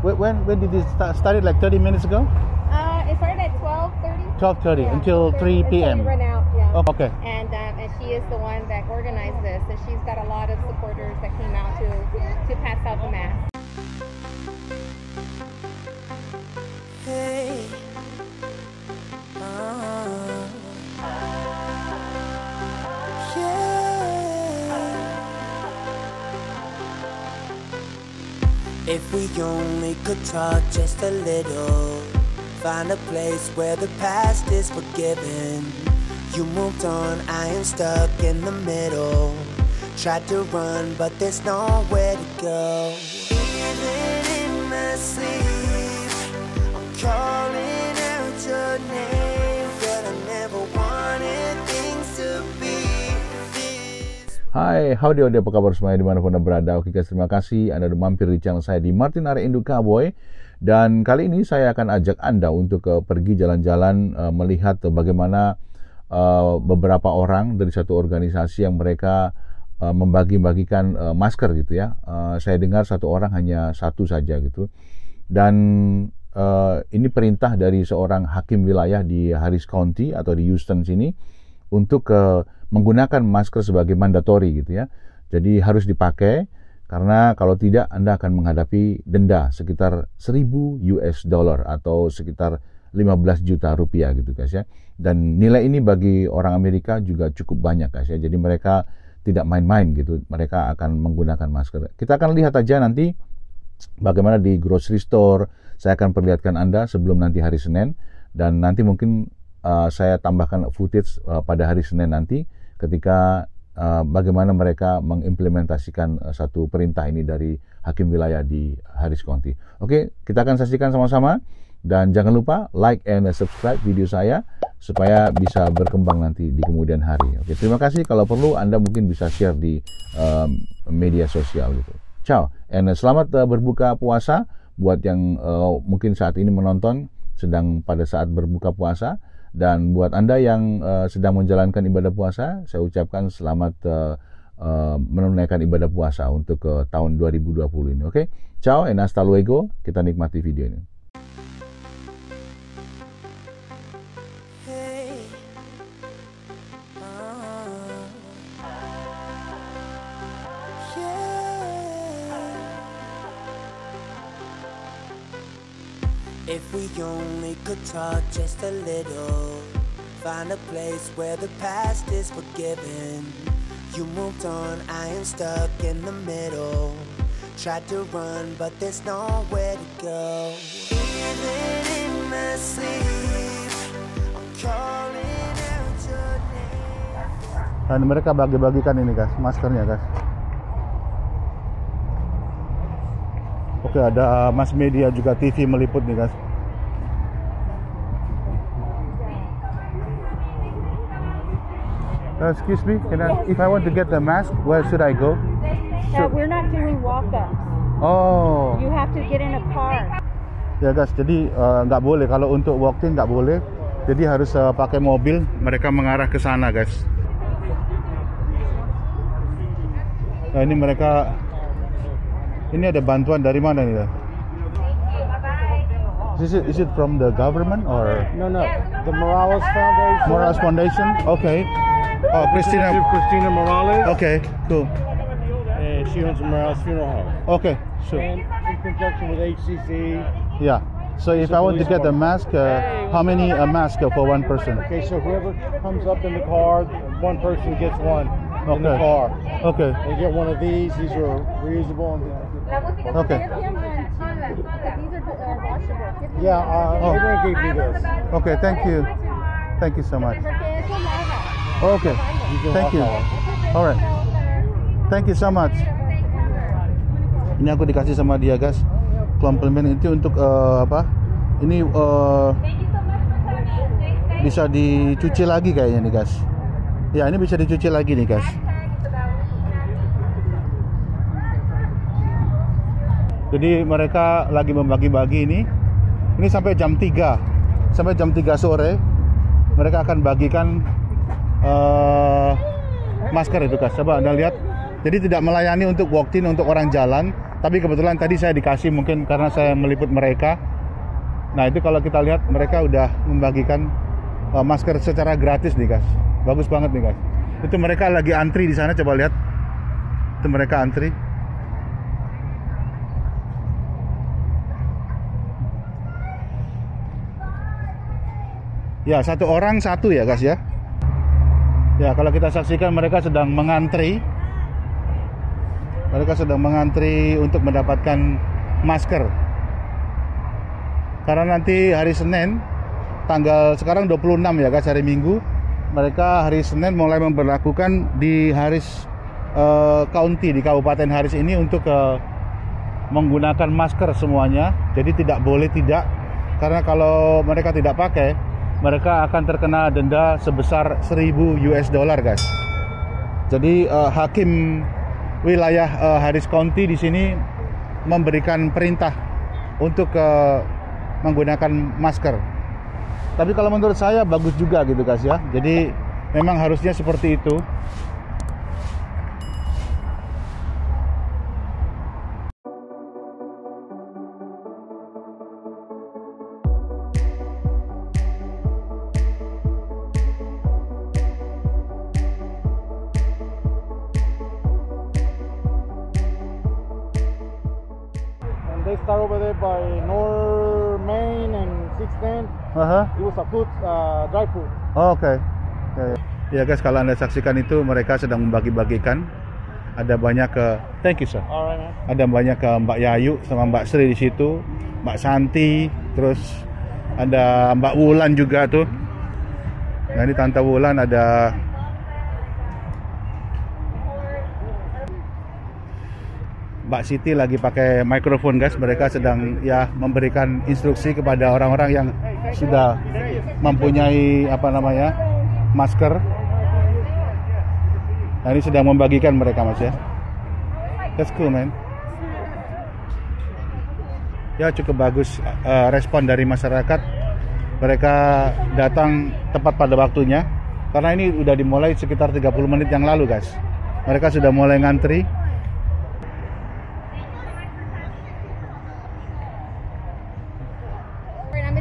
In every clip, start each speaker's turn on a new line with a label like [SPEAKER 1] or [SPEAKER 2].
[SPEAKER 1] When did it start? Like 30 minutes ago?
[SPEAKER 2] It started at 12:30.
[SPEAKER 1] 12:30
[SPEAKER 2] Yeah,
[SPEAKER 1] until 3 p.m.
[SPEAKER 2] Run out, yeah.
[SPEAKER 1] Oh, okay.
[SPEAKER 2] And she is the one that organized this. So she's got a lot of supporters that came out to pass out the mask.
[SPEAKER 3] Hey. If we only could talk just a little, find a place where the past is forgiven. You moved on, I am stuck in the middle. Tried to run, but there's nowhere to go. Even in my sleep, I'm calling out your name, but I never wanted things to be this.
[SPEAKER 1] Hai, howdy, apa kabar semuanya dimanapun Anda berada? Oke guys, terima kasih Anda udah mampir di channel saya di Martin Area Indo Cowboy. Dan kali ini saya akan ajak Anda untuk pergi jalan-jalan melihat bagaimana beberapa orang dari satu organisasi yang mereka membagi-bagikan masker gitu ya. Saya dengar satu orang hanya satu saja gitu. Dan ini perintah dari seorang hakim wilayah di Harris County atau di Houston sini untuk menggunakan masker sebagai mandatory gitu ya. Jadi harus dipakai karena kalau tidak Anda akan menghadapi denda sekitar $1,000 atau sekitar 15 juta rupiah gitu guys ya. Dan nilai ini bagi orang Amerika juga cukup banyak guys ya. Jadi mereka tidak main-main gitu. Mereka akan menggunakan masker. Kita akan lihat aja nanti bagaimana di grocery store. Saya akan perlihatkan Anda sebelum nanti hari Senin. Dan nanti mungkin saya tambahkan footage pada hari Senin nanti ketika bagaimana mereka mengimplementasikan satu perintah ini dari hakim wilayah di Harris County. Oke, kita akan saksikan sama-sama. Dan jangan lupa like and subscribe video saya supaya bisa berkembang nanti di kemudian hari. Oke, terima kasih. Kalau perlu Anda mungkin bisa share di media sosial gitu. Ciao, and selamat berbuka puasa buat yang mungkin saat ini menonton sedang pada saat berbuka puasa. Dan buat Anda yang sedang menjalankan ibadah puasa, saya ucapkan selamat menunaikan ibadah puasa untuk tahun 2020 ini. Oke, ciao and hasta luego. Kita nikmati video ini.
[SPEAKER 3] If we only could talk just a little, find a place where the past is forgiven. You moved on, I am stuck in the middle. Tried to run, but there's nowhere to go. Even in my sleep, I'm calling out your name.
[SPEAKER 1] Dan mereka bagi-bagikan ini guys, maskernya guys. Oke, ada mass media juga, TV meliput nih guys. Excuse me, if I want to get the mask, where should I go?
[SPEAKER 2] We're not doing walk-ups.
[SPEAKER 1] Oh.
[SPEAKER 2] You have to get in a car.
[SPEAKER 1] Ya guys, jadi nggak boleh kalau untuk walk-in, nggak boleh. Jadi harus pakai mobil. Mereka mengarah ke sana guys. Nah ini mereka. Ini ada bantuan dari mana nih? Is it from the government or?
[SPEAKER 4] No, the Morales Foundation.
[SPEAKER 1] Morales Foundation. Okay. Oh, Christina
[SPEAKER 4] Morales.
[SPEAKER 1] Okay, cool.
[SPEAKER 4] And she owns the Morales Funeral Home.
[SPEAKER 1] Okay, sure.
[SPEAKER 4] And in conjunction with HCC.
[SPEAKER 1] Yeah. So if I want to get a mask, how many a mask for one person?
[SPEAKER 4] Okay, so whoever comes up in the car, one person gets one in the car.
[SPEAKER 1] Okay.
[SPEAKER 4] They get one of these. These are reusable.
[SPEAKER 1] Okay.
[SPEAKER 4] Yeah, Adrian gave me this.
[SPEAKER 1] Okay, thank you. Thank you so much. Okay, thank you. Alright. Thank you so much. Ini aku dikasih sama dia guys. Komplimen itu untuk apa? Ini bisa dicuci lagi kayaknya nih guys. Ya, ini bisa dicuci lagi nih guys. Jadi mereka lagi membagi-bagi ini. Ini sampai jam 3. Sampai jam 3 sore mereka akan bagikan masker itu guys. Coba Anda lihat. Jadi tidak melayani untuk walk-in untuk orang jalan,
[SPEAKER 4] Tapi kebetulan tadi saya dikasih, mungkin karena saya meliput mereka. Nah itu kalau kita lihat mereka udah membagikan masker secara gratis nih guys. Bagus banget nih guys. Itu mereka lagi antri di sana, coba lihat. Itu mereka antri. Ya, satu orang satu ya guys ya. Ya, kalau kita saksikan mereka sedang mengantri. Mereka sedang mengantri untuk mendapatkan masker. Karena nanti hari Senin, sekarang 26 ya guys, hari Minggu. Mereka hari Senin mulai memberlakukan di Harris County, di Kabupaten Harris ini untuk menggunakan masker semuanya. Jadi tidak boleh tidak. Karena kalau mereka tidak pakai, mereka akan terkena denda sebesar $1.000 guys. Jadi hakim wilayah Harris County di sini memberikan perintah untuk menggunakan masker. Tapi kalau menurut saya bagus juga gitu guys ya. Jadi memang harusnya seperti itu.
[SPEAKER 5] They start over there by North Main and 610. It was a food, dry food.
[SPEAKER 4] Oh, oke. Ya guys, kalau Anda saksikan itu mereka sedang membagi-bagikan. Ada banyak thank you sir.
[SPEAKER 5] Alright, man.
[SPEAKER 4] Ada banyak Mbak Yayu sama Mbak Sri di situ, Mbak Santi, terus ada Mbak Wulan juga tuh. Nah ini Tante Wulan, ada Mbak Siti lagi pakai mikrofon guys. Mereka sedang ya memberikan instruksi kepada orang-orang yang sudah mempunyai masker. Nah ini sedang membagikan mereka mas ya. That's cool man. Ya cukup bagus respon dari masyarakat. Mereka datang tepat pada waktunya. Karena ini udah dimulai sekitar 30 menit yang lalu guys. Mereka sudah mulai ngantri.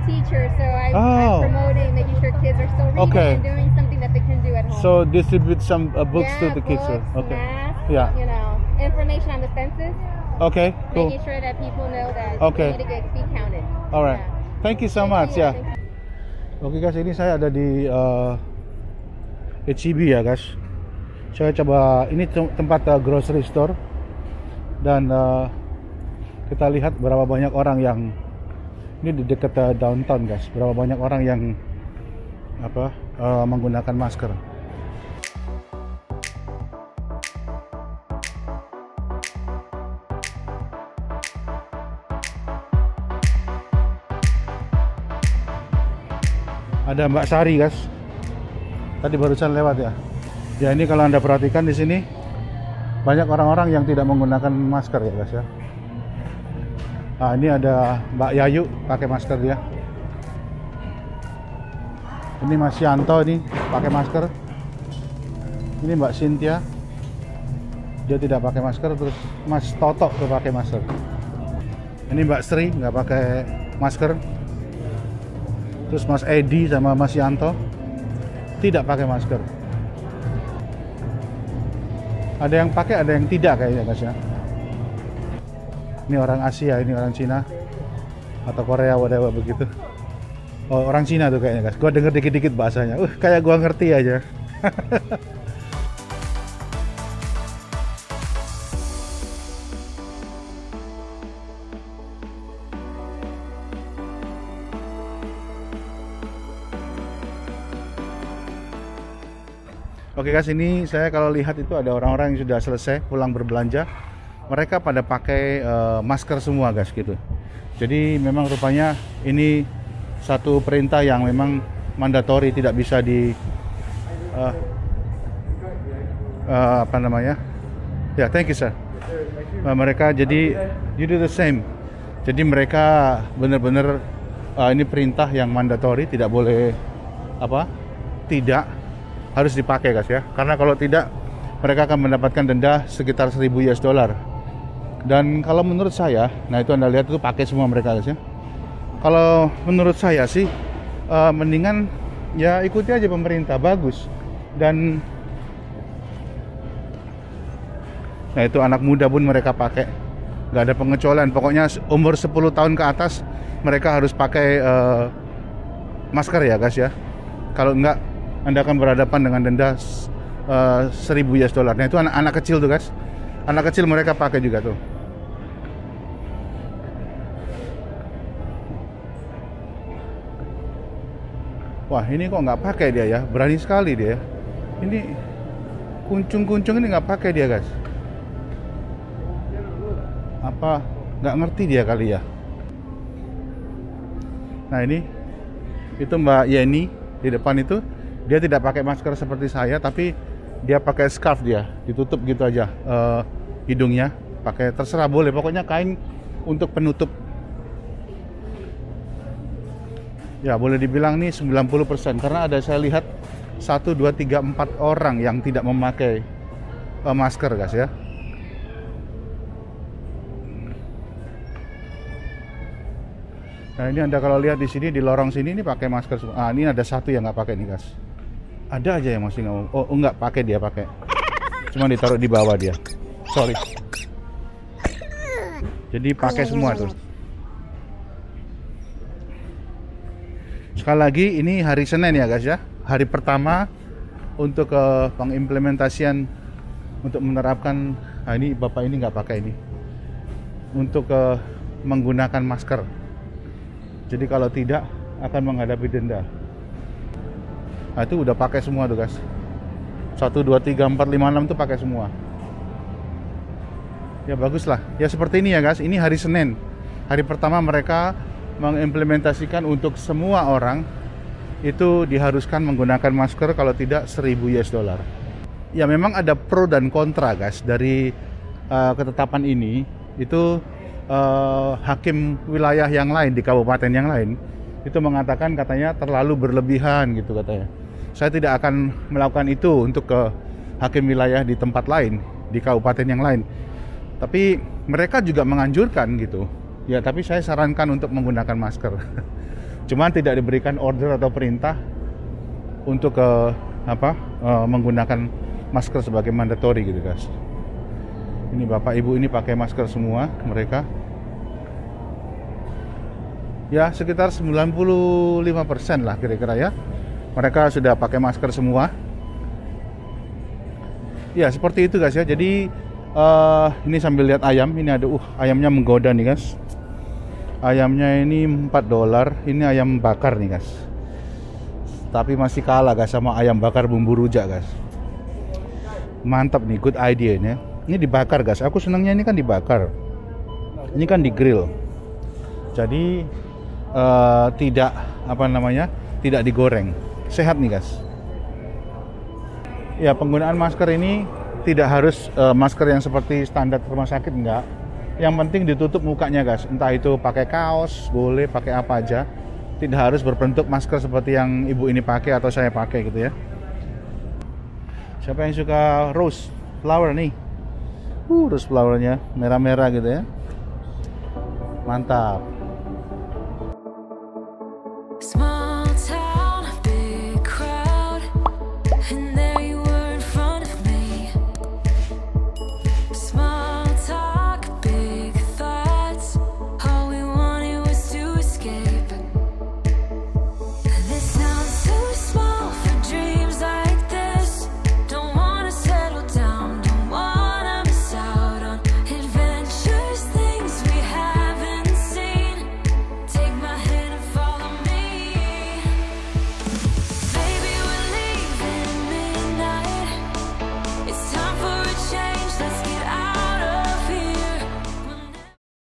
[SPEAKER 2] Teacher, so I'm promoting, making sure kids are still reading and doing something that they can do at home.
[SPEAKER 4] So distribute some books to the kids.
[SPEAKER 2] Books,
[SPEAKER 4] Okay.
[SPEAKER 2] math,
[SPEAKER 4] Yeah.
[SPEAKER 2] Information on the census.
[SPEAKER 4] Okay, cool.
[SPEAKER 2] Making sure that people know that
[SPEAKER 4] Okay.
[SPEAKER 2] they need to be counted.
[SPEAKER 4] Alright.
[SPEAKER 2] Yeah.
[SPEAKER 4] Thank you so much ya. Oke guys, ini saya ada di HEB ya guys. Saya coba, ini tempat grocery store. Dan kita lihat berapa banyak orang yang ini di dekat downtown guys. Berapa banyak orang yang menggunakan masker. Ada Mbak Sari guys. Tadi barusan lewat ya. Ya ini kalau Anda perhatikan di sini banyak orang-orang yang tidak menggunakan masker ya guys ya. Nah, ini ada Mbak Yayu pakai masker dia. Ini Mas Yanto ini pakai masker. Ini Mbak Cynthia, dia tidak pakai masker. Terus Mas Toto tuh pakai masker. Ini Mbak Sri nggak pakai masker. Terus Mas Edi sama Mas Yanto tidak pakai masker. Ada yang pakai, ada yang tidak kayaknya guys ya. Ini orang Asia, ini orang Cina atau Korea, whatever begitu. Oh, orang Cina tuh kayaknya guys. Gua denger dikit-dikit bahasanya. Kayak gua ngerti aja. Oke guys, ini saya kalau lihat itu ada orang-orang yang sudah selesai pulang berbelanja. Mereka pada pakai masker semua guys gitu. Jadi memang rupanya ini satu perintah yang memang mandatori, tidak bisa di ya thank you sir. Mereka jadi you do the same. Jadi mereka benar-benar ini perintah yang mandatori, tidak boleh tidak harus dipakai guys ya. Karena kalau tidak mereka akan mendapatkan denda sekitar $1.000. Dan kalau menurut saya, nah itu Anda lihat itu pakai semua mereka guys ya. Kalau menurut saya sih mendingan ya ikuti aja pemerintah, bagus. Dan nah itu anak muda pun mereka pakai, nggak ada pengecualian. Pokoknya umur 10 tahun ke atas mereka harus pakai masker ya guys ya. Kalau enggak Anda akan berhadapan dengan denda 1.000 US dollar. Nah itu anak-anak kecil tuh guys, anak kecil mereka pakai juga tuh. Wah ini kok nggak pakai dia ya, berani sekali dia. Ini kuncung-kuncung ini nggak pakai dia guys. Apa nggak ngerti dia kali ya. Nah ini itu Mbak Yeni di depan itu, dia tidak pakai masker seperti saya, tapi dia pakai scarf, dia ditutup gitu aja hidungnya, pakai terserah boleh, pokoknya kain untuk penutup. Ya boleh dibilang nih 90%, karena ada saya lihat 1, 2, 3, 4 orang yang tidak memakai masker guys ya. Nah ini Anda kalau lihat di sini, di lorong sini ini pakai masker semua. Ah ini ada satu yang nggak pakai nih guys. Ada aja yang masih nggak mau. Oh nggak pakai, dia pakai. Cuma ditaruh di bawah dia. Sorry. Jadi pakai semua tuh. Sekali lagi ini hari Senin ya guys ya. Hari pertama untuk pengimplementasian untuk menerapkan. Nah ini bapak ini nggak pakai ini. Untuk menggunakan masker. Jadi kalau tidak akan menghadapi denda. Nah itu udah pakai semua tuh guys. 1, 2, 3, 4, 5, 6 tuh pakai semua. Ya bagus lah. Ya seperti ini ya guys. Ini hari Senin. Hari pertama mereka mengimplementasikan untuk semua orang itu diharuskan menggunakan masker, kalau tidak 1.000 US dollar. Ya memang ada pro dan kontra guys dari ketetapan ini. Itu hakim wilayah yang lain di kabupaten yang lain itu mengatakan katanya terlalu berlebihan gitu katanya. Saya tidak akan melakukan itu untuk ke hakim wilayah di tempat lain, di kabupaten yang lain. Tapi mereka juga menganjurkan gitu. Ya, tapi saya sarankan untuk menggunakan masker. Cuman tidak diberikan order atau perintah untuk menggunakan masker sebagai mandatory gitu guys. Ini bapak ibu ini pakai masker semua mereka. Ya sekitar 95% lah kira-kira ya. Mereka sudah pakai masker semua. Ya seperti itu guys ya. Jadi ini sambil lihat ayam. Ini ada ayamnya menggoda nih guys. Ayamnya ini $4. Ini ayam bakar nih guys. Tapi masih kalah guys sama ayam bakar bumbu rujak guys. Mantap nih, good idea nih. Ini dibakar guys. Aku senangnya ini kan dibakar. Ini kan di grill. Jadi tidak tidak digoreng. Sehat nih guys. Ya penggunaan masker ini tidak harus masker yang seperti standar rumah sakit, enggak. Yang penting ditutup mukanya guys. Entah itu pakai kaos, boleh pakai apa aja. Tidak harus berbentuk masker seperti yang ibu ini pakai atau saya pakai gitu ya. Siapa yang suka rose flower nih? Rose flowernya merah-merah gitu ya. Mantap.